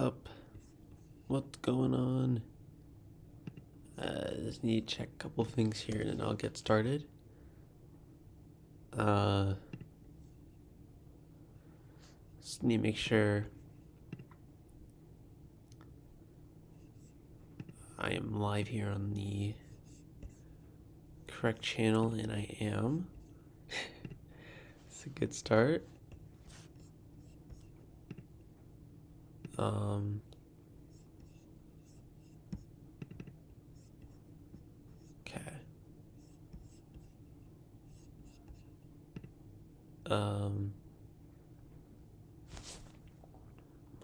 up? What's going on? Just need to check a couple things here and then I'll get started. Just need to make sure I am live here on the correct channel, and I am. It's a good start. Okay.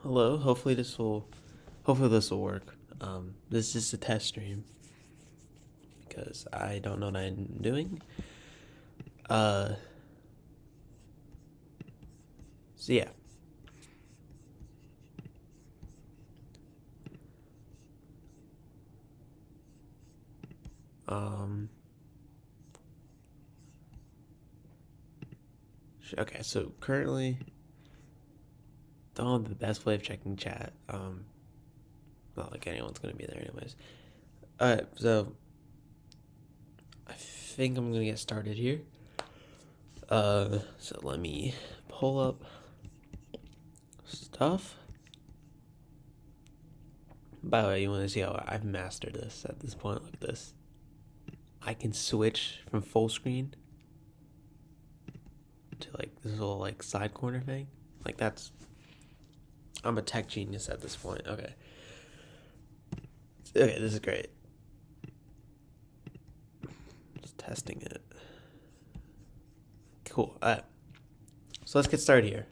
Hello. Hopefully this will work. This is just a test stream because I don't know what I'm doing. So yeah. Okay, so currently don't have the best way of checking chat. Not like anyone's gonna be there anyways. Alright, so I think I'm gonna get started here. So let me pull up stuff. By the way, you want to see how I've mastered this at this point? Like this, I can switch from full screen to like this little like side corner thing. Like I'm a tech genius at this point. Okay, this is great. Just testing it. Cool. Alright, so let's get started here.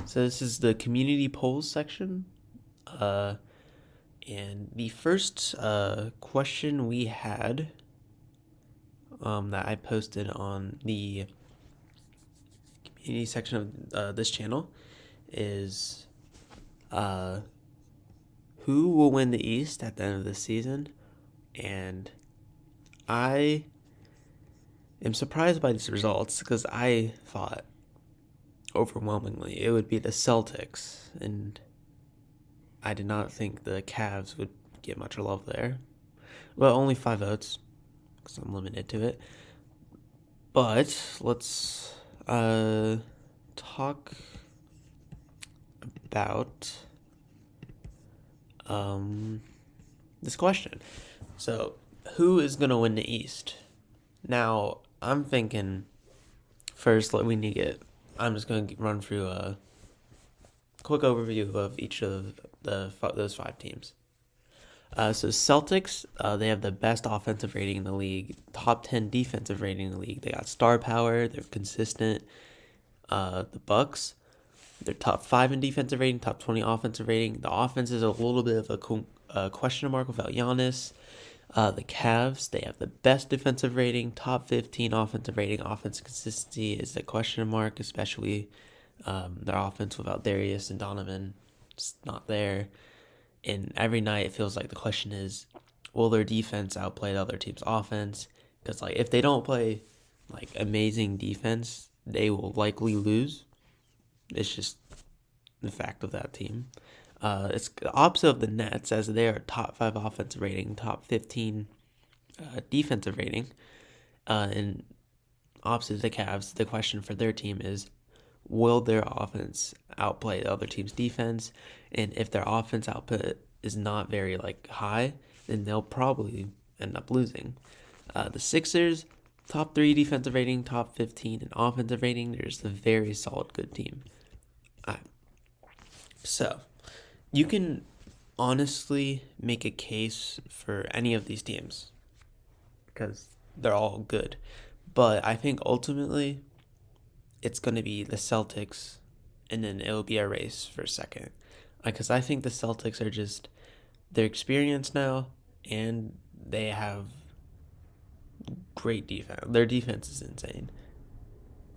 So this is the community polls section. And the first question we had that I posted on the community section of this channel is who will win the East at the end of the season? And I am surprised by these results because I thought overwhelmingly it would be the Celtics, and I did not think the Cavs would get much love there. Well, only 5 votes because I'm limited to it. But let's talk about this question. So, who is going to win the East? Now, I'm thinking first I'm just going to run through a quick overview of each of those 5 teams. So Celtics, they have the best offensive rating in the league, top 10 defensive rating in the league. They got star power. They're consistent. The Bucks, they're top 5 in defensive rating, top 20 offensive rating. The offense is a little bit of a question mark without Giannis. The Cavs, they have the best defensive rating, top 15 offensive rating. Offensive consistency is a question mark, especially their offense without Darius and Donovan. It's not there. And every night it feels like the question is, will their defense outplay the other team's offense? Because like if they don't play like amazing defense, they will likely lose. It's just the fact of that team. It's the opposite of the Nets, as they are top 5 offensive rating, top 15 defensive rating. And opposite of the Cavs, the question for their team is, will their offense outplay the other team's defense? And if their offense output is not very like high, then they'll probably end up losing. The Sixers, top 3 defensive rating, top 15 in offensive rating. They're just a very solid, good team. So you can honestly make a case for any of these teams because they're all good. But I think ultimately it's going to be the Celtics, and then it'll be a race for second. Because I think the Celtics are just, they're experienced now, and they have great defense. Their defense is insane.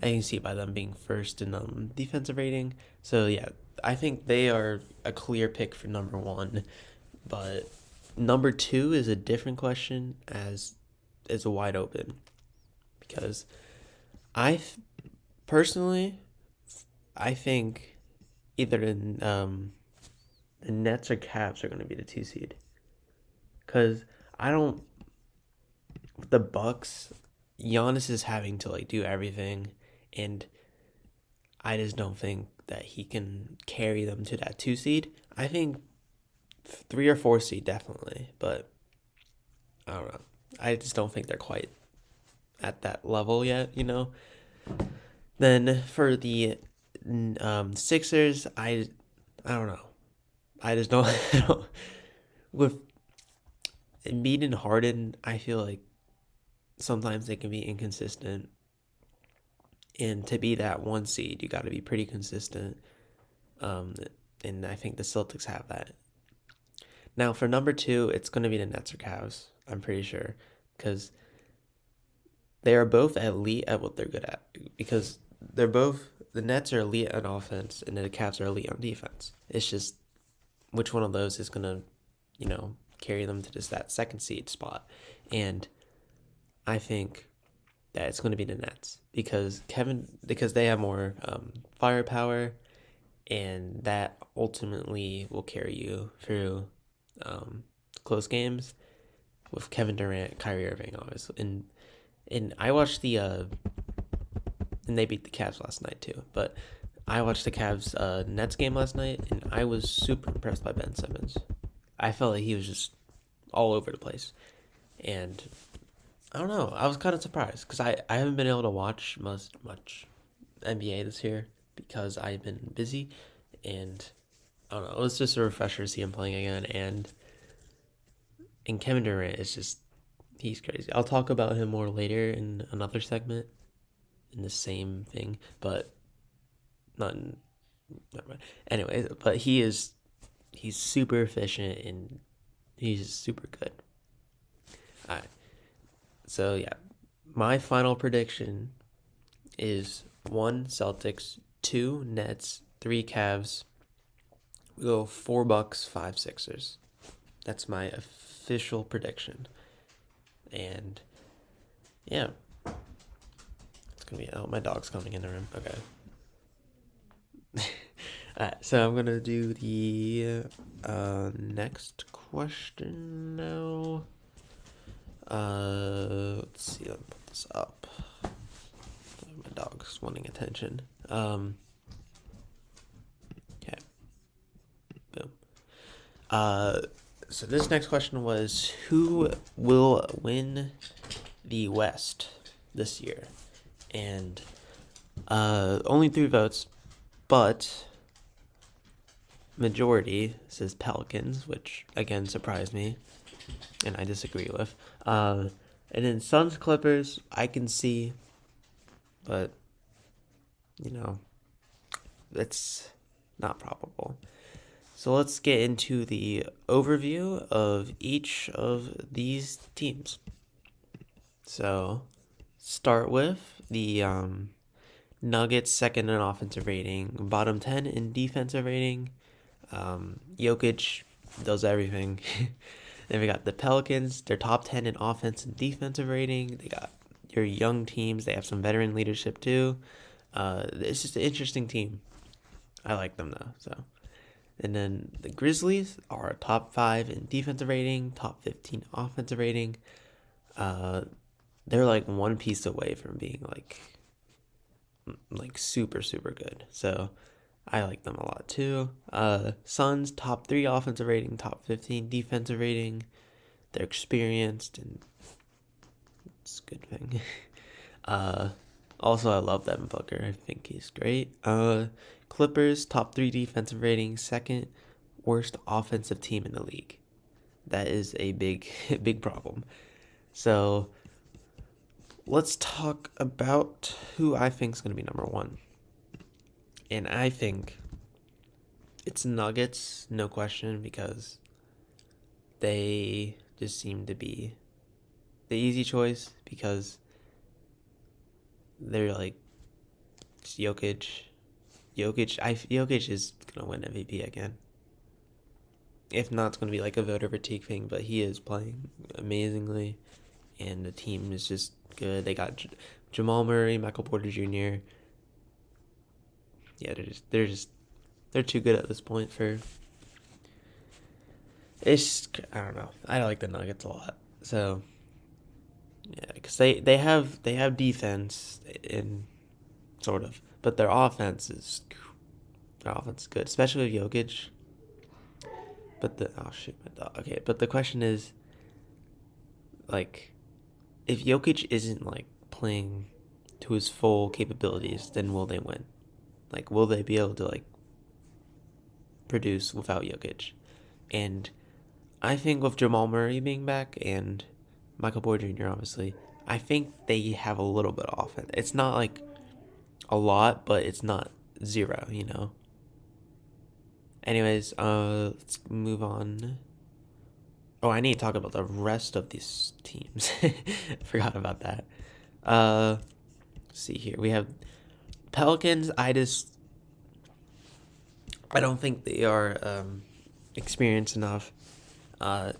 I can see it by them being first in defensive rating. So yeah, I think they are a clear pick for number 1. But number 2 is a different question, as it's wide open. Because personally, I think either the Nets or Cavs are going to be the 2 seed. Because I don't. With the Bucks, Giannis is having to like do everything, and I just don't think that he can carry them to that 2 seed. I think 3 or 4 seed definitely, but I don't know. I just don't think they're quite at that level yet, you know. Then for the Sixers, I don't know. I just don't, I don't with Embiid and Harden. I feel like sometimes they can be inconsistent, and to be that 1 seed, you got to be pretty consistent. And I think the Celtics have that. Now for number 2, it's going to be the Nets or Cavs. I'm pretty sure, because they are both elite at what they're good at. Because the Nets are elite on offense, and the Cavs are elite on defense. It's just which one of those is gonna, carry them to just that 2nd seed spot. And I think that it's going to be the Nets because they have more firepower, and that ultimately will carry you through close games with Kevin Durant, Kyrie Irving, obviously. And I watched and they beat the Cavs last night too. But I watched the Cavs Nets game last night, and I was super impressed by Ben Simmons. I felt like he was just all over the place, and I don't know. I was kind of surprised because I haven't been able to watch much NBA this year because I've been busy, and I don't know. It was just a refresher to see him playing again, and Kevin Durant is just he's crazy. I'll talk about him more later in another segment in the same thing, but never mind. Anyways, but he's super efficient and he's super good. All right. So yeah, my final prediction is 1 Celtics, 2 Nets, 3 Cavs. We go 4 Bucks, 5 Sixers. That's my official prediction. And yeah, it's gonna be. Oh, my dog's coming in the room. Okay. Alright, so I'm gonna do the next question now. Let's see. Let me put this up. My dog's wanting attention. Okay. Boom. So this next question was, who will win the West this year? And only 3 votes, but majority says Pelicans, which again surprised me, and I disagree with. And then Suns Clippers, I can see, but it's not probable. So let's get into the overview of each of these teams. So start with the Nuggets, 2nd in offensive rating, bottom 10 in defensive rating. Jokic does everything. Then we got the Pelicans, they're top 10 in offense and defensive rating. They got your young teams. They have some veteran leadership too. It's just an interesting team. I like them though. So, and then the Grizzlies are top 5 in defensive rating, top 15 offensive rating. They're like one piece away from being like super good. So I like them a lot too. Suns, top 3 offensive rating, top 15 defensive rating. They're experienced, and it's a good thing. Also, I love Devin Booker. I think he's great. Clippers, top 3 defensive rating, 2nd worst offensive team in the league. That is a big problem. So let's talk about who I think is going to be number 1. And I think it's Nuggets, no question, because they just seem to be the easy choice because they're like Jokic. Jokic is going to win MVP again. If not, it's going to be like a voter fatigue thing, but he is playing amazingly, and the team is just good. They got Jamal Murray, Michael Porter Jr. Yeah, they're just They're too good at this point for. I don't know. I like the Nuggets a lot. So yeah, because they have defense in sort of, but their offense is good, especially with Jokic. But oh shoot, my dog. Okay, but the question is, like, if Jokic isn't like playing to his full capabilities, then will they win? Like, will they be able to like produce without Jokic? And I think with Jamal Murray being back and Michael Porter Jr. obviously, I think they have a little bit of offense. It's not like a lot, but it's not zero, you know. Anyways, let's move on. Oh, I need to talk about the rest of these teams. Forgot about that. Let's see here. We have Pelicans. I don't think they are experienced enough,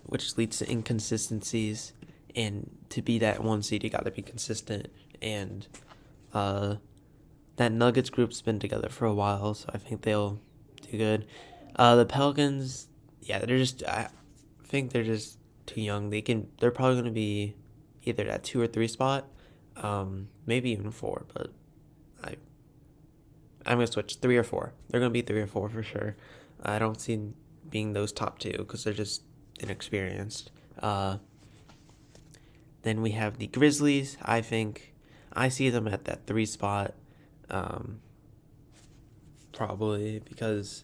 which leads to inconsistencies. And to be that one seed, you got to be consistent. And that Nuggets group's been together for a while, so I think they'll do good. The Pelicans, yeah, I think they're just too young. They're probably going to be either that 2 or 3 spot, maybe even 4, but I'm going to switch 3 or 4. They're going to be 3 or 4 for sure. I don't see being those top 2 because they're just inexperienced. Then we have the Grizzlies. I see them at that 3 spot, probably because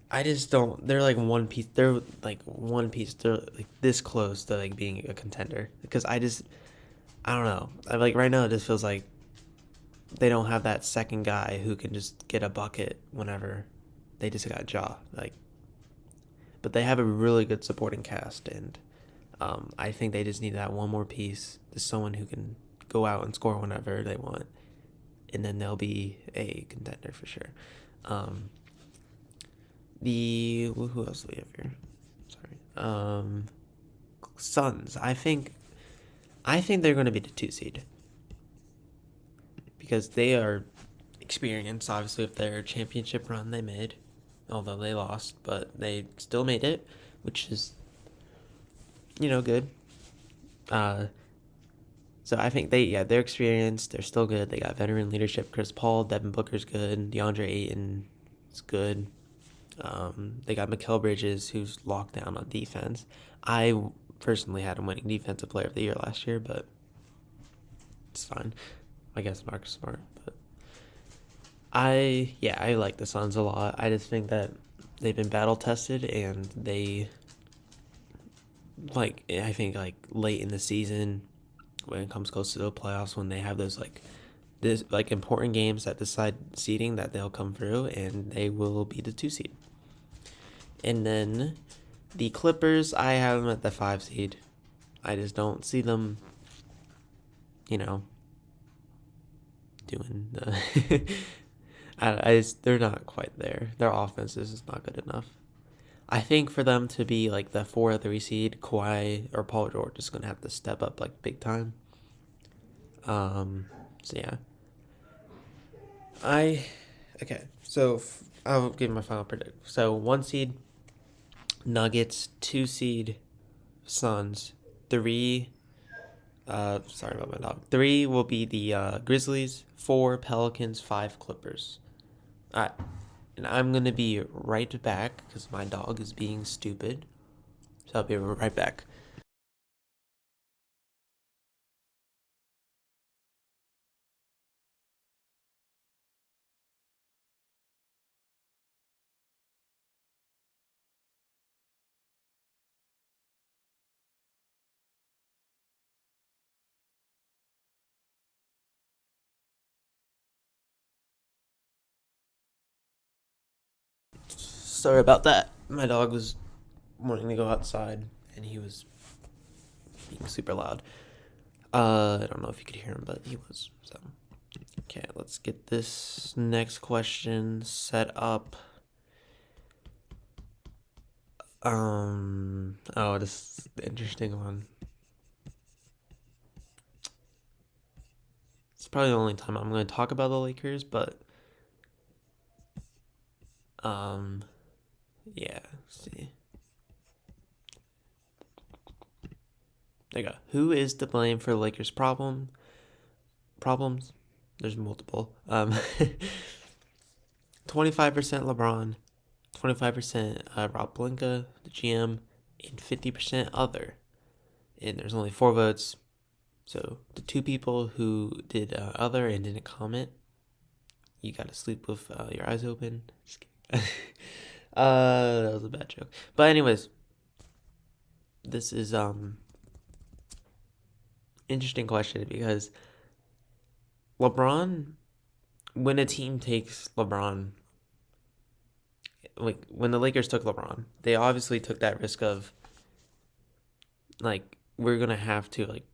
I just don't. They're like one piece. They're like one piece. They're like this close to like being a contender because I don't know. Like right now, it just feels like they don't have that second guy who can just get a bucket whenever they just got Ja. Like, but they have a really good supporting cast, and I think they just need that one more piece. Just someone who can go out and score whenever they want, and then they'll be a contender for sure. Who else do we have here? Sorry. Suns. I think they're going to be the 2 seed because they are experienced. Obviously, with their championship run they made, although they lost, but they still made it, which is good. So I think they're experienced. They're still good. They got veteran leadership. Chris Paul, Devin Booker's good. DeAndre Ayton is good. They got Mikal Bridges, who's locked down on defense. I personally had him winning Defensive Player of the Year last year, but it's fine. I guess Marcus Smart. But I like the Suns a lot. I just think that they've been battle tested, and I think like late in the season, when it comes close to the playoffs, when they have those important games that decide seeding, that they'll come through and they will be the 2 seed. And then the Clippers, I have them at the 5 seed. I just don't see them, doing the. They're not quite there. Their offense is just not good enough. I think for them to be like the 4 or 3 seed, Kawhi or Paul George is gonna have to step up like big time. So yeah. So I'll give my final prediction. So 1 seed Nuggets, 2 seed Suns, 3. Sorry about my dog. 3 will be the Grizzlies, 4 Pelicans, 5 Clippers. All right. And I'm going to be right back because my dog is being stupid. So I'll be right back. Sorry about that. My dog was wanting to go outside and he was being super loud. I don't know if you could hear him, but he was. So, okay, let's get this next question set up. This is the interesting one. It's probably the only time I'm going to talk about the Lakers, but Um, yeah. Let's see. There you go. Who is to blame for Lakers' problems? There's multiple. 25% LeBron, 25% Rob Pelinka, the GM, and 50% other. And there's only 4 votes. So the 2 people who did other and didn't comment, you gotta sleep with your eyes open. Just kidding. That was a bad joke. But anyways, this is interesting question because LeBron, when a team takes LeBron, like when the Lakers took LeBron, they obviously took that risk of like we're gonna have to like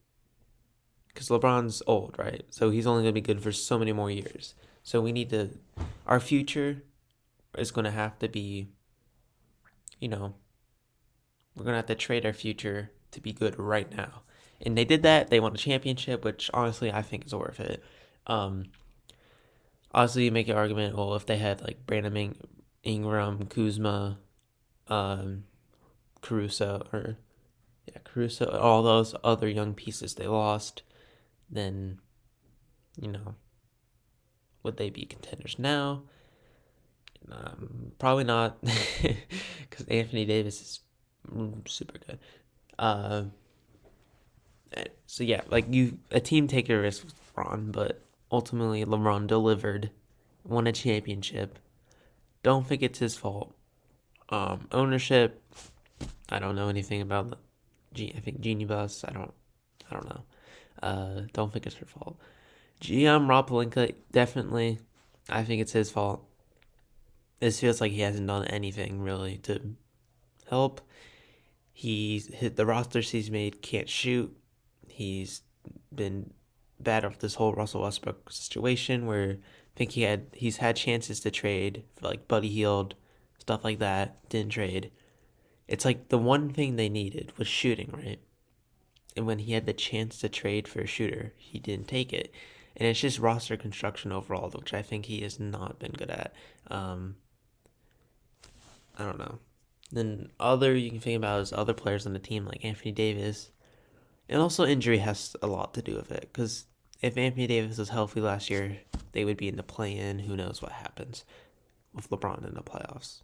because LeBron's old, right? So he's only gonna be good for so many more years. So we need to our future is gonna have to be, you know, we're gonna have to trade our future to be good right now. And they did that. They won a championship, which honestly I think is worth it. Um, Obviously, you make an argument. Well, if they had like Brandon Ingram, Kuzma, um, Caruso, all those other young pieces they lost, then would they be contenders now? Probably not, because Anthony Davis is super good. Uh, so yeah, like a team take a risk with LeBron, but ultimately LeBron delivered, won a championship. Don't think it's his fault. Ownership, I don't know anything about I think Genie Bus. I don't know. Don't think it's her fault. GM Rob Pelinka, definitely. I think it's his fault. This feels like he hasn't done anything really to help. He's hit the rosters he's made, can't shoot. He's been bad off this whole Russell Westbrook situation where I think he's had chances to trade for like Buddy Hield, stuff like that, didn't trade. It's like the one thing they needed was shooting, right? And when he had the chance to trade for a shooter, he didn't take it. And it's just roster construction overall, which I think he has not been good at. I don't know. Then other you can think about is other players on the team like Anthony Davis. And also injury has a lot to do with it. Because if Anthony Davis was healthy last year, they would be in the play-in. Who knows what happens with LeBron in the playoffs.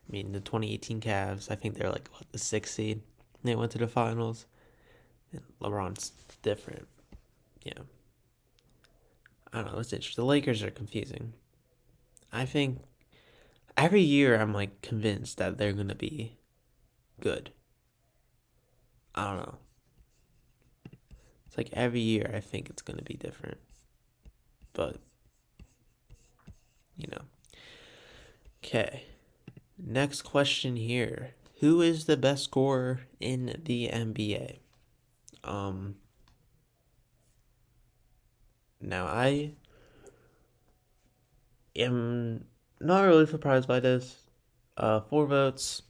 I mean, the 2018 Cavs, I think they're like, the 6th seed? They went to the finals. And LeBron's different. Yeah. I don't know. It's interesting. The Lakers are confusing. I think every year I'm like convinced that they're going to be good. I don't know. It's like every year I think it's going to be different. But, you know. Okay. Next question here. Who is the best scorer in the NBA? Now I am not really surprised by this. 4 votes,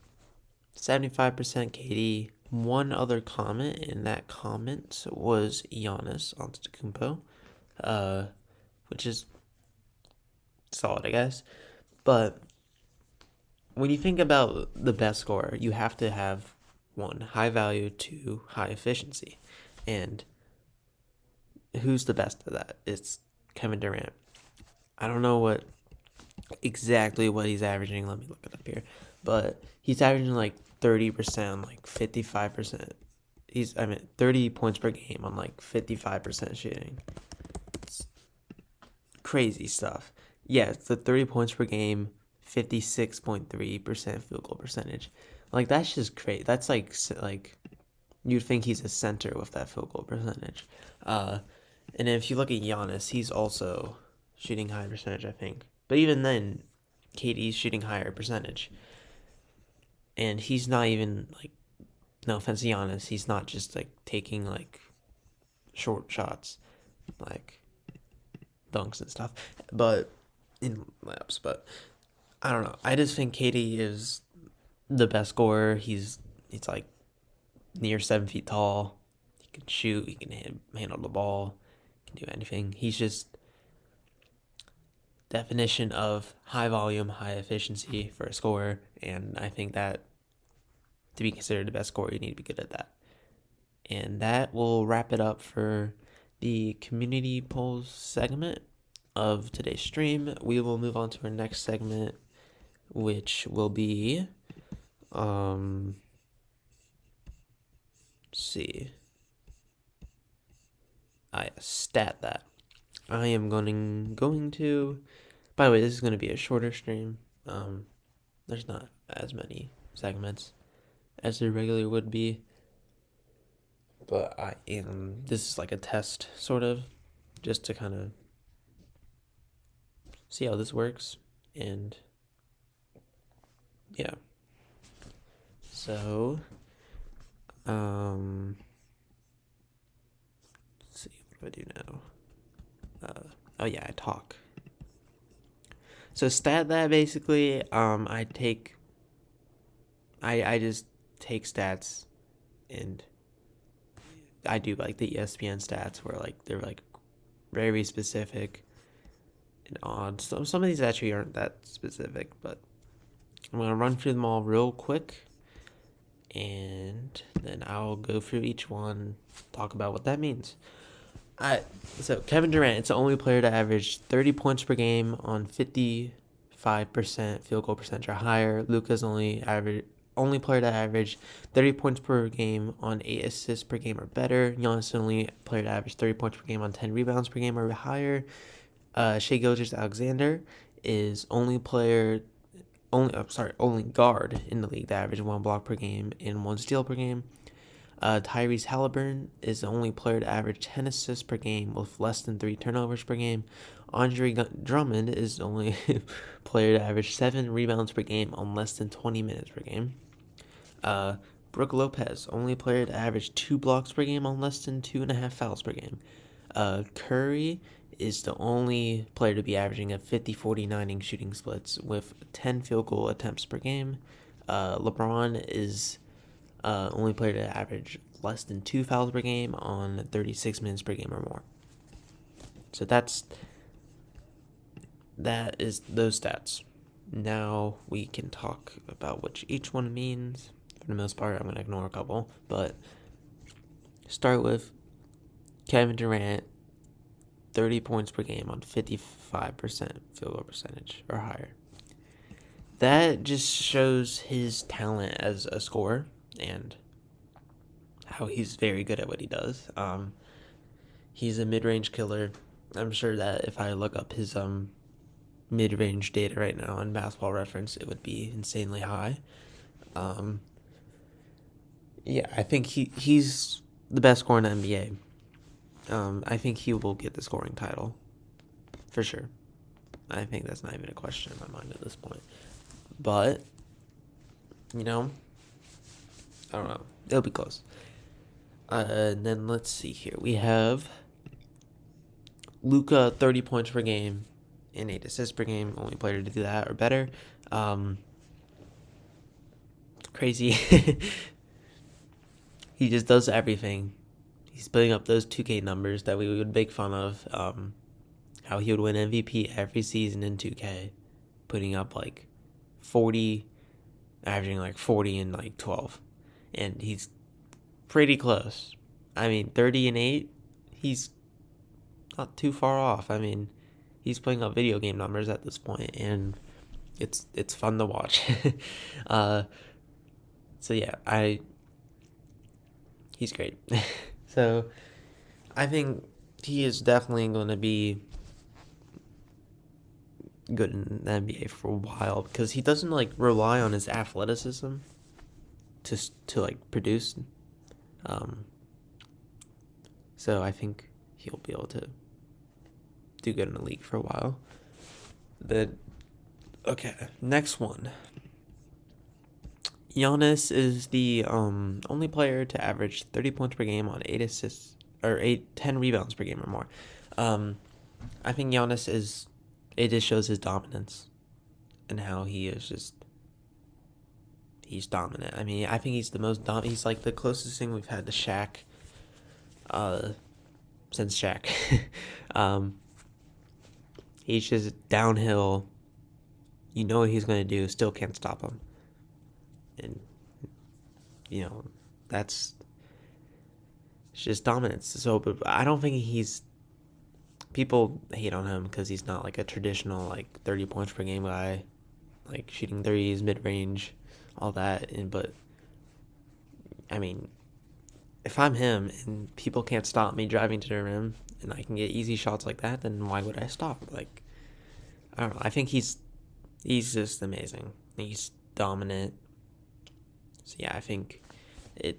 75% KD. One other comment, and that comment was Giannis Antetokounmpo, which is solid, I guess. But when you think about the best scorer, you have to have 1, high value, 2, high efficiency. And who's the best of that? It's Kevin Durant. I don't know exactly what he's averaging. Let me look it up here. But he's averaging like 30%, like 55%. 30 points per game on like 55% shooting. It's crazy stuff. Yeah, it's the 30 points per game, 56.3% field goal percentage. Like, that's just crazy. That's like you'd think he's a center with that field goal percentage. And if you look at Giannis, he's also shooting high percentage, I think. But even then, KD's shooting higher percentage. And he's not even, like, no offense to Giannis, he's not just, like, taking, like, short shots, like, dunks and stuff, but, in laps, but, I don't know. I just think KD is the best scorer. He's like, near 7 feet tall. He can shoot, he can handle the ball, he can do anything. He's just definition of high volume, high efficiency for a scorer, and I think that to be considered the best scorer, you need to be good at that. And that will wrap it up for the community polls segment of today's stream. We will move on to our next segment, which will be let's see. Stat that. I am going to. By the way, this is going to be a shorter stream. There's not as many segments as there regularly would be, but this is like a test, sort of, just to kind of see how this works, and yeah. So, let's see, what do I do now? I talk. So stat that basically, I just take stats and I do like the ESPN stats where like they're like very specific and odd. So some of these actually aren't that specific, but I'm gonna run through them all real quick, and then I'll go through each one, talk about what that means. So Kevin Durant, it's the only player to average 30 points per game on 55% field goal percentage or higher. Luka's only player to average 30 points per game on 8 assists per game or better. Giannis only player to average 30 points per game on 10 rebounds per game or higher. Shai Gilgeous-Alexander is only guard in the league to average 1 block per game and 1 steal per game. Tyrese Halliburton is the only player to average 10 assists per game with less than 3 turnovers per game. Andre Drummond is the only player to average 7 rebounds per game on less than 20 minutes per game. Brook Lopez, only player to average 2 blocks per game on less than 2.5 fouls per game. Curry is the only player to be averaging a 50-40-90 shooting splits with 10 field goal attempts per game. LeBron is only player to average less than 2 fouls per game on 36 minutes per game or more. So that is those stats. Now we can talk about what each one means. For the most part, I'm going to ignore a couple, but start with Kevin Durant, 30 points per game on 55% field goal percentage or higher. That just shows his talent as a scorer and how he's very good at what he does. He's a mid-range killer. I'm sure that if I look up his mid-range data right now on Basketball Reference, it would be insanely high. I think he's the best scorer in the NBA. I think he will get the scoring title for sure. I think that's not even a question in my mind at this point. But I don't know. It'll be close. And then let's see here. We have Luka, 30 points per game and 8 assists per game. Only player to do that or better. Crazy. He just does everything. He's putting up those 2K numbers that we would make fun of. How he would win MVP every season in 2K. Putting up like 40, averaging like 40 and like 12. And he's pretty close. 30 and 8, he's not too far off. He's putting up video game numbers at this point, and it's fun to watch. He's great. So I think he is definitely going to be good in the NBA for a while because he doesn't rely on his athleticism to produce. So I think he'll be able to do good in the league for a while. Next one. Giannis is the only player to average 30 points per game on 8 assists or 10 rebounds per game or more. I think Giannis just shows his dominance and how he is he's dominant. I think he's the most dominant. He's like the closest thing we've had to Shaq since Shaq. He's just downhill. You know what he's going to do. Still can't stop him. And, that's just dominance. So, but I don't think he's... People hate on him because he's not like a traditional 30 points per game guy, like shooting threes, mid range, all that. But I mean, if I'm him and people can't stop me driving to the rim and I can get easy shots like that, then why would I stop? I don't know. I think he's just amazing. He's dominant. So yeah, I think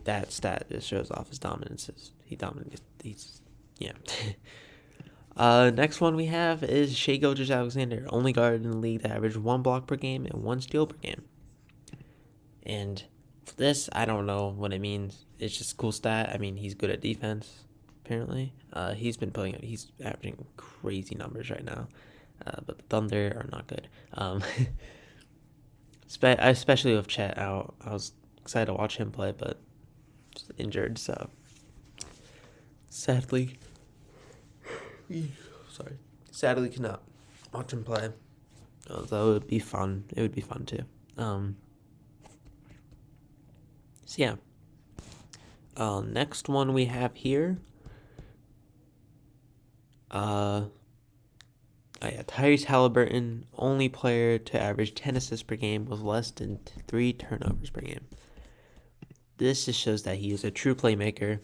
that stat just shows off his dominance. He dominates. Yeah. Next one we have is Shai Gilgeous-Alexander, only guard in the league that averaged 1 block per game and 1 steal per game. And for this, I don't know what it means. It's just a cool stat. I mean, he's good at defense, apparently. He's averaging crazy numbers right now. But the Thunder are not good. Especially with Chet out. I was excited to watch him play, but just injured, so sadly cannot watch him play. Although it would be fun. It would be fun too. So yeah. Next one we have here. Tyrese Halliburton, only player to average 10 assists per game with less than 3 turnovers per game. This just shows that he is a true playmaker,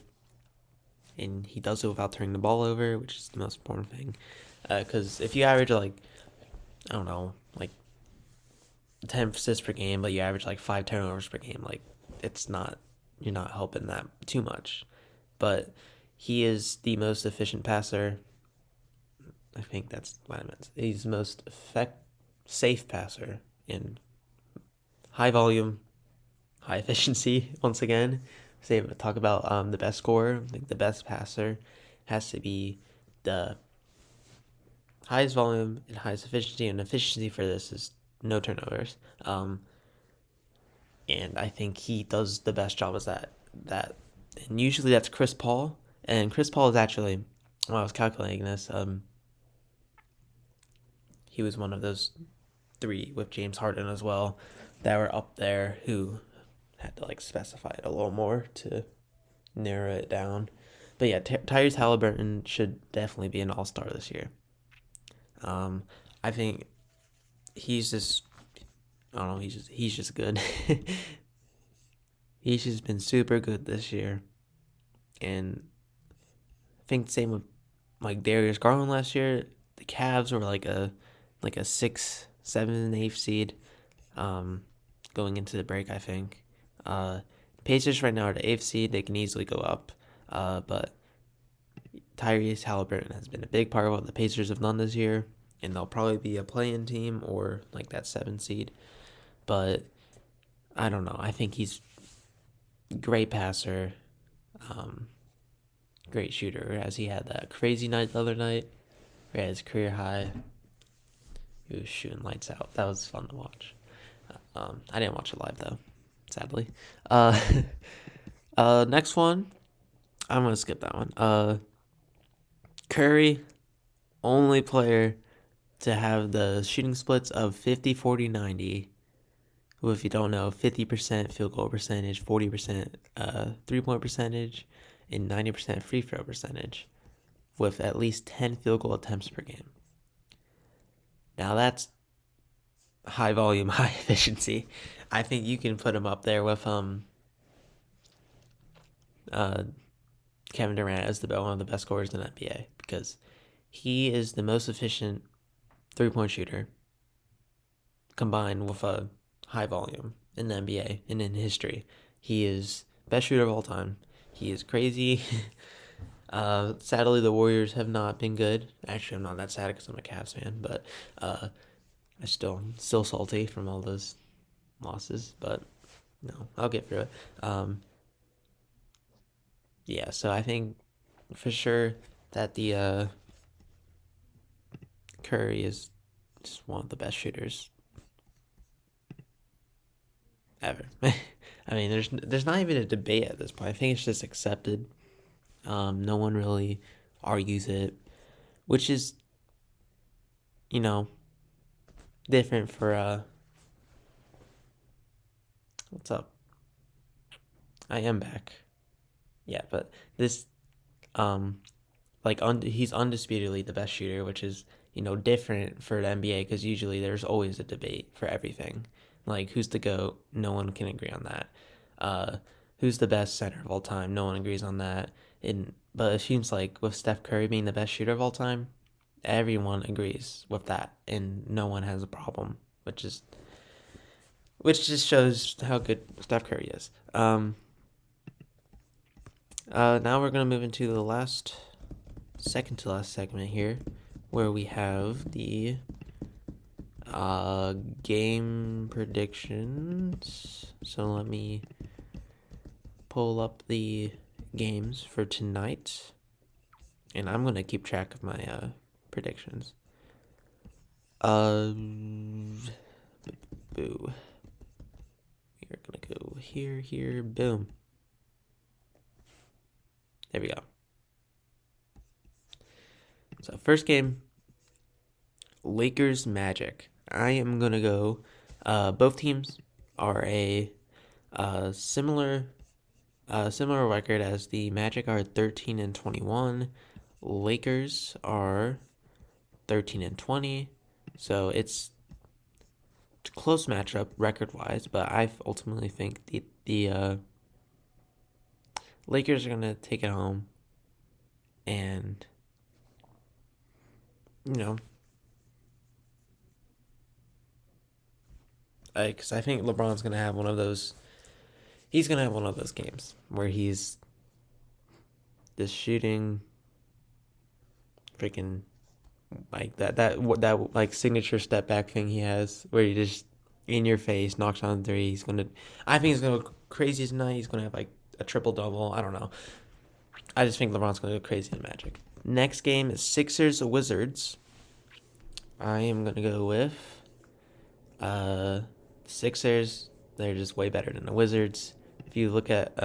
and he does it without turning the ball over, which is the most important thing. Because if you average 10 assists per game, but you average 5 turnovers per game, you're not helping that too much. But he is the most efficient passer. I think that's what I meant. He's the most safe passer in high volume, high efficiency. Once again, talk about the best scorer. I think the best passer has to be the highest volume and highest efficiency. And efficiency for this is no turnovers. And I think he does the best job as that. And usually that's Chris Paul. And Chris Paul is actually, when I was calculating this, he was one of those 3 with James Harden as well that were up there who had to specify it a little more to narrow it down. But yeah, Tyrese Halliburton should definitely be an all-star this year. I think he's just, I don't know, he's just good. He's just been super good this year. And I think the same with Darius Garland last year. The Cavs were like a 6, 7, 8 seed going into the break, I think. Pacers right now are the 8th seed. They can easily go up. But Tyrese Halliburton has been a big part of what the Pacers have done this year. And they'll probably be a play-in team or that 7th seed. But I don't know. I think he's a great passer. Great shooter, as he had that crazy night the other night. He had his career high. He was shooting lights out. That was fun to watch. I didn't watch it live though, sadly. Next one, I'm gonna skip that one. Curry, only player to have the shooting splits of 50, 40, 90. Who, if you don't know, 50% field goal percentage, 40% 3-point percentage, and 90% free throw percentage, with at least 10 field goal attempts per game. Now that's high volume, high efficiency. I think you can put him up there with Kevin Durant as one of the best scorers in the NBA, because he is the most efficient 3-point shooter combined with a high volume in the NBA and in history. He is best shooter of all time. He is crazy. Sadly, the Warriors have not been good. Actually, I'm not that sad because I'm a Cavs fan, but I'm still salty from all those losses. But no, I'll get through it. Yeah, so I think for sure that the Curry is just one of the best shooters ever. I mean, there's not even a debate at this point. I think it's just accepted. No one really argues it, which is you know, different for what's up? I am back. Yeah, but this he's undisputedly the best shooter, which is, different for the NBA because usually there's always a debate for everything. Like, who's the GOAT? No one can agree on that. Uh, who's the best center of all time? No one agrees on that. But it seems like with Steph Curry being the best shooter of all time, everyone agrees with that, and no one has a problem, which just shows how good Steph Curry is. Now we're gonna move into the second to last segment here, where we have the game predictions. So let me pull up the games for tonight, and I'm gonna keep track of my predictions. Boo. We are gonna go here, boom. There we go. So first game, Lakers Magic. I am gonna go. Both teams are a similar record as the Magic are 13-21. Lakers are 13-20. So it's a close matchup record wise, but I ultimately think the Lakers are gonna take it home, and because I think LeBron's gonna have one of those. He's gonna have one of those games where he's just shooting, freaking like that like signature step back thing he has, where he just in your face knocks on three. I think he's gonna go crazy tonight. He's gonna have like a triple double. I don't know. I just think LeBron's gonna go crazy in Magic. Next game is Sixers Wizards. I am gonna go with Sixers. They're just way better than the Wizards. If you look at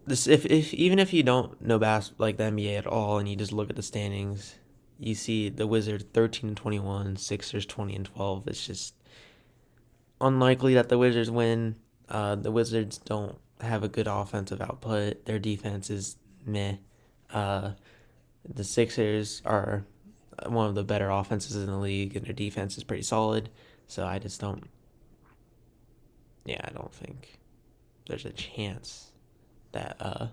this, if even if you don't know like the NBA at all, and you just look at the standings, you see the Wizards 13-21, Sixers 20-12. It's just unlikely that the Wizards win. The Wizards don't have a good offensive output. Their defense is meh. The Sixers are one of the better offenses in the league, and their defense is pretty solid. So I just don't. Yeah, I don't think there's a chance that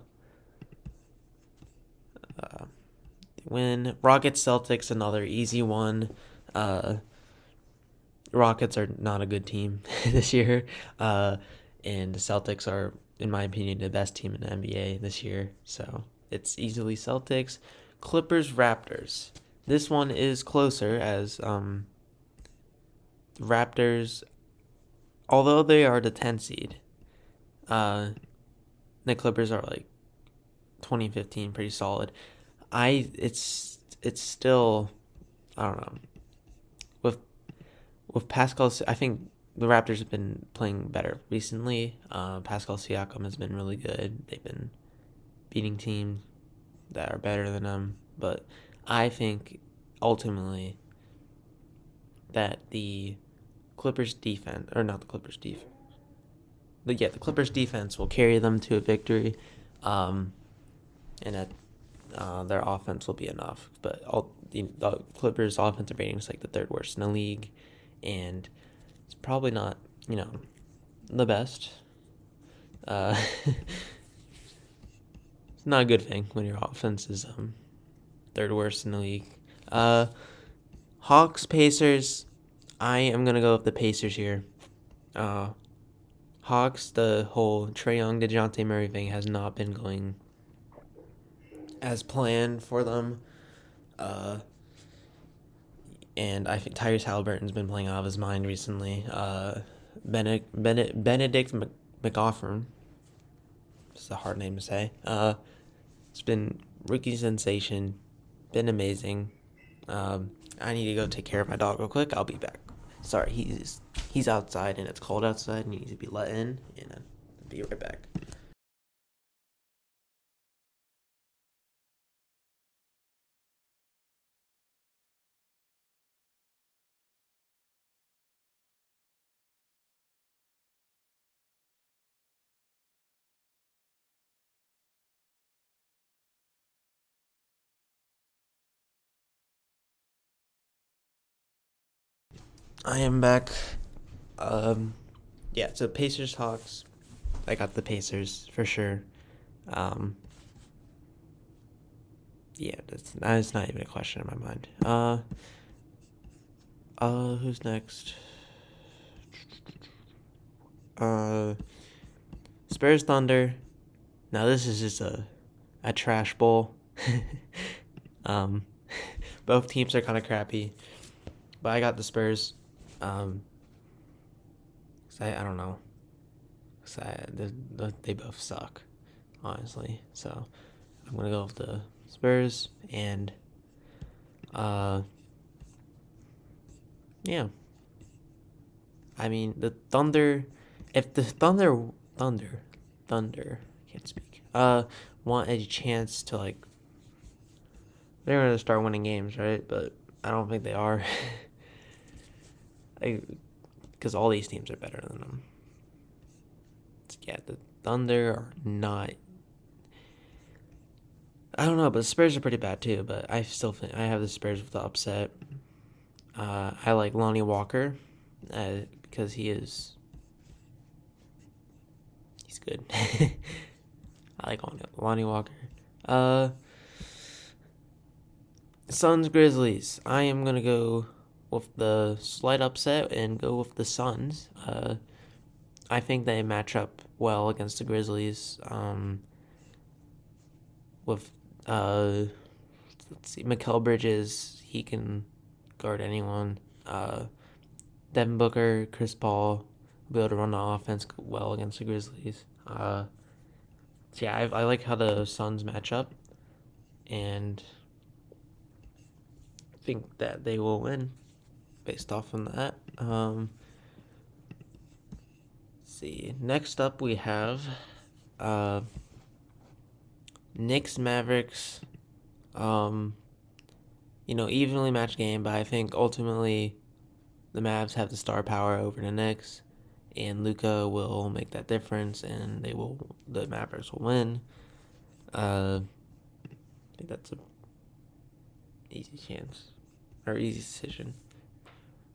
win. Rockets Celtics, another easy one. Rockets are not a good team this year, and the Celtics are, in my opinion, the best team in the NBA this year. So it's easily Celtics. Clippers Raptors. This one is closer as Raptors, although they are the 10 seed, the Clippers are like 2015 pretty solid. It's still, I don't know. With Pascal, I think the Raptors have been playing better recently. Pascal Siakam has been really good. They've been beating teams that are better than them, but I think ultimately that the Clippers defense, or not the Clippers defense, the Clippers defense will carry them to a victory, and that their offense will be enough. But the Clippers' offensive rating is like the third worst in the league, and it's probably not, the best. It's not a good thing when your offense is third worst in the league. Hawks Pacers. I am gonna go with the Pacers here. Hawks, the whole Trae Young, DeJounte Murray thing has not been going as planned for them. And I think Tyrese Halliburton's been playing out of his mind recently. Benedict McGoffern. It's a hard name to say. It's been rookie sensation. Been amazing. I need to go take care of my dog real quick. I'll be back. Sorry, he's outside and it's cold outside and he needs to be let in. And I'll be right back. I am back. Yeah, so Pacers Hawks. I got the Pacers for sure. Um, yeah, that's not even a question in my mind. Who's next? Uh, Spurs Thunder. Now this is just a trash bowl. um, both teams are kind of crappy, but I got the Spurs. 'Cause I don't know. 'Cause they both suck, honestly. So I'm gonna go with the Spurs and yeah. I mean the Thunder. If the Thunder, can't speak. Want a chance to like, they're gonna start winning games, right? But I don't think they are. Because all these teams are better than them. Yeah, the Thunder are not. I don't know, but the Spurs are pretty bad too. But I still think I have the Spurs with the upset. I like Lonnie Walker because he's good. I like Lonnie Walker. Suns Grizzlies. I am gonna go with the slight upset and go with the Suns. I think they match up well against the Grizzlies. With let's see, Mikal Bridges, he can guard anyone. Devin Booker, Chris Paul will be able to run the offense well against the Grizzlies. So yeah, I like how the Suns match up, and think that they will win based off of that. See, next up we have Knicks Mavericks. Evenly matched game, but I think ultimately the Mavs have the star power over the Knicks, and Luka will make that difference, and the Mavericks will win. I think that's a easy chance or easy decision.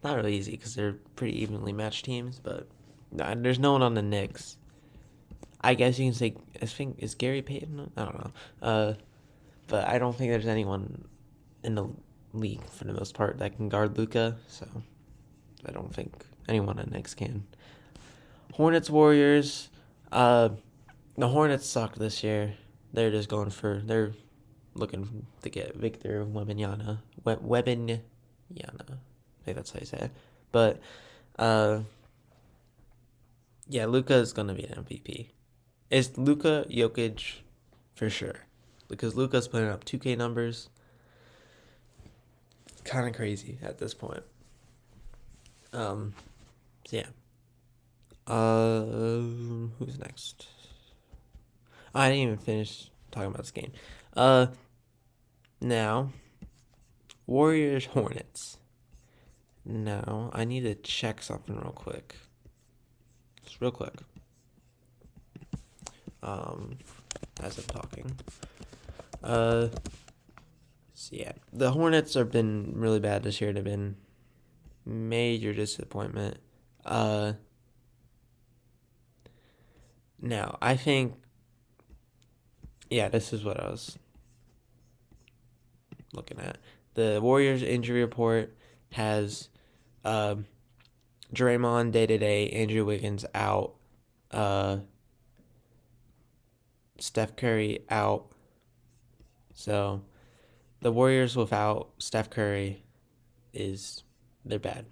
Not really easy because they're pretty evenly matched teams, but there's no one on the Knicks. I guess you can say, I think, is Gary Payton? I don't know. But I don't think there's anyone in the league for the most part that can guard Luka, so I don't think anyone on the Knicks can. Hornets Warriors. The Hornets suck this year. They're looking to get Victor Wembanyama. Wembanyama. I think that's how you say it. But yeah, Luka is gonna be an MVP. It's Luka Jokic for sure, because Luka's putting up 2K numbers. Kind of crazy at this point. So yeah. Who's next? I didn't even finish talking about this game. Now, Warriors Hornets. Now, I need to check something real quick. Just real quick. As I'm talking. So yeah, the Hornets have been really bad this year. They've been major disappointment. Now, I think, yeah, this is what I was looking at. The Warriors injury report has Draymond day-to-day, Andrew Wiggins out, Steph Curry out. So the Warriors without Steph Curry they're bad.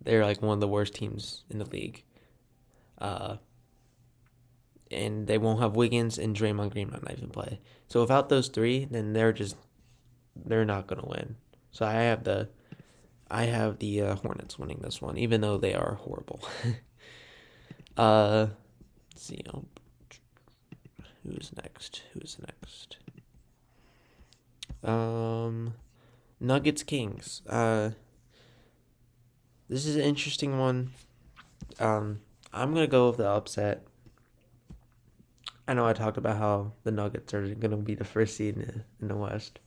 They're like one of the worst teams in the league. And they won't have Wiggins, and Draymond Green might not even play. So without those three, then they're not gonna win. So I have the Hornets winning this one, even though they are horrible. Let's see, who's next? Nuggets Kings. This is an interesting one. I'm gonna go with the upset. I know I talked about how the Nuggets are gonna be the first seed in the West.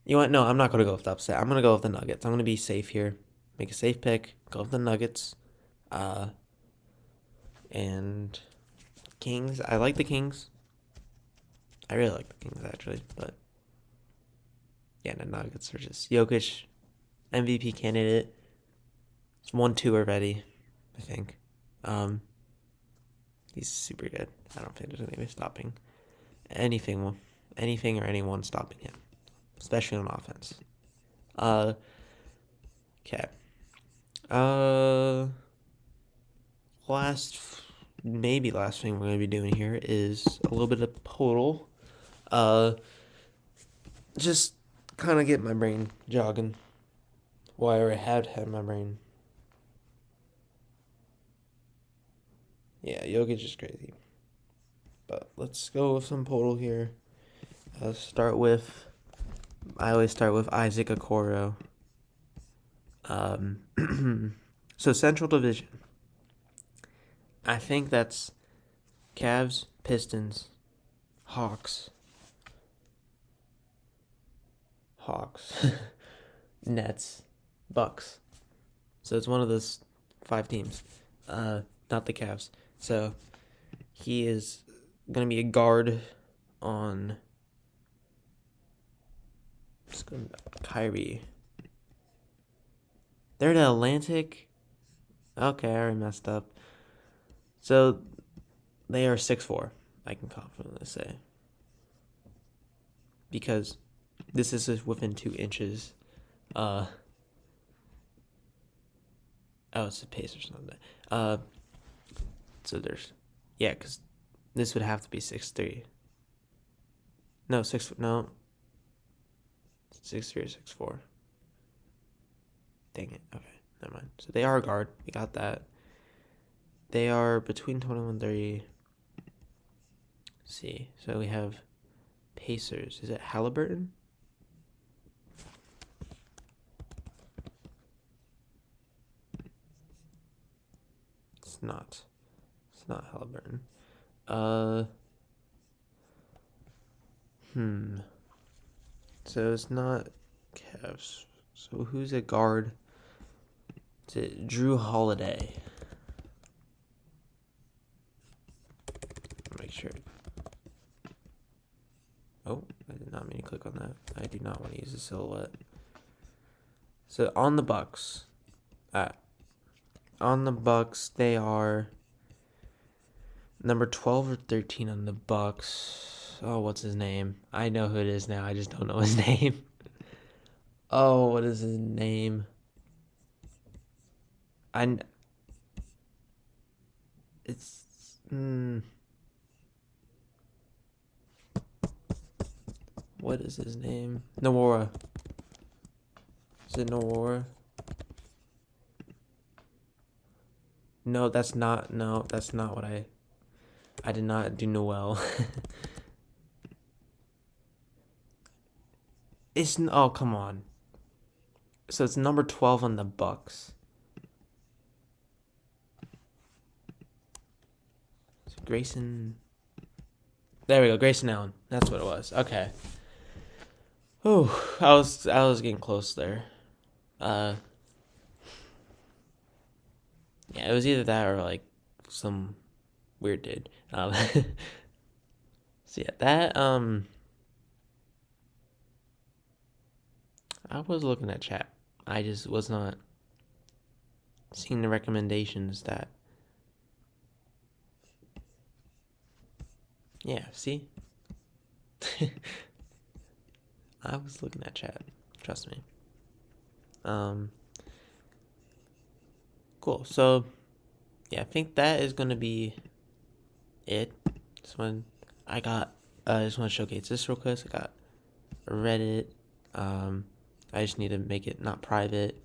You know what? No, I'm not gonna go with the upset. I'm gonna go with the Nuggets. I'm gonna be safe here. make a safe pick, go with the Nuggets. And Kings. I like the Kings. I really like the Kings, actually. But, yeah, the Nuggets are just Jokic, MVP candidate. It's 1-2 already, I think. He's super good. I don't think there's any stopping anything or anyone stopping him, especially on offense. Okay. Last thing we're gonna be doing here is a little bit of Podal. Just kind of get my brain jogging. Well, I already had my brain. Yeah, Jokic is crazy. But let's go with some Podal here. I always start with Isaac Okoro. So Central Division. I think that's Cavs, Pistons, Hawks, Nets, Bucks. So it's one of those 5 teams. Not the Cavs. So he is gonna be a guard on Kyrie. They're the Atlantic. Okay, I already messed up. So they are 6'4", I can confidently say. Because this is within 2 inches. It's the Pacers, not that. So there's, because this would have to be 6'3". No, 6'3" or 6'4". Dang it. Okay, never mind. So they are a guard. We got that. They are between 21 and 30. Let's see. So we have Pacers. Is it Halliburton? It's not. It's not Halliburton. So it's not Cavs. So who's a guard? Is it Drew Holiday? Make sure. Oh, I did not mean to click on that. I do not want to use a silhouette. So on the Bucks, they are number 12 or 13 on the Bucks. Oh, what's his name? I know who it is now. I just don't know his name. Oh, what is his name? What is his name? Nawara. Is it Nawara? No, that's not what I did not do Noel. Oh, come on. So it's number 12 on the Bucks. So Grayson. There we go, Grayson Allen. That's what it was. Okay. Oh, I was getting close there. Yeah, it was either that or like some weird dude. So yeah, that I was looking at chat. I just was not seeing the recommendations that. Yeah, see? I was looking at chat. Trust me. Cool. So, yeah, I think that is going to be it. I just want to showcase this real quick. I got Reddit. I just need to make it not private.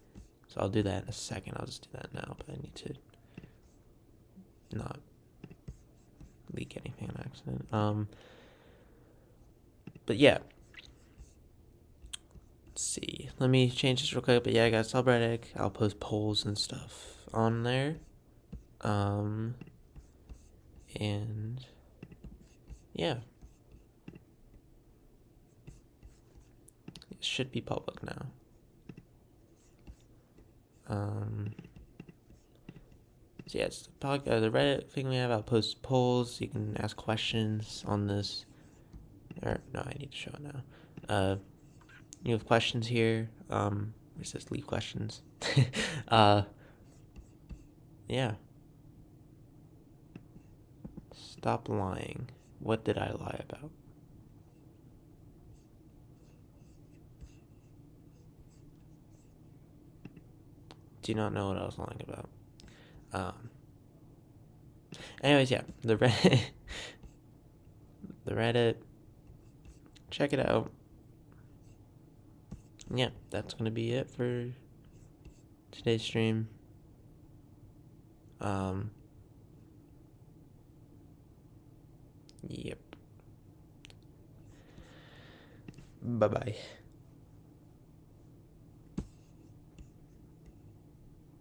So I'll do that in a second. I'll just do that now, but I need to not leak anything on accident. But yeah. Let's see. Let me change this real quick. But yeah, I got subreddit. I'll post polls and stuff on there. And yeah. It should be public now. So yeah, it's the Reddit thing we have. I'll post polls. You can ask questions on this. Or no, I need to show it now. You have questions here. It says leave questions. Yeah. Stop lying. What did I lie about? Do not know what I was lying about. Anyways, yeah, the Reddit, the Reddit. Check it out. Yeah, that's gonna be it for today's stream. Yep. Bye bye.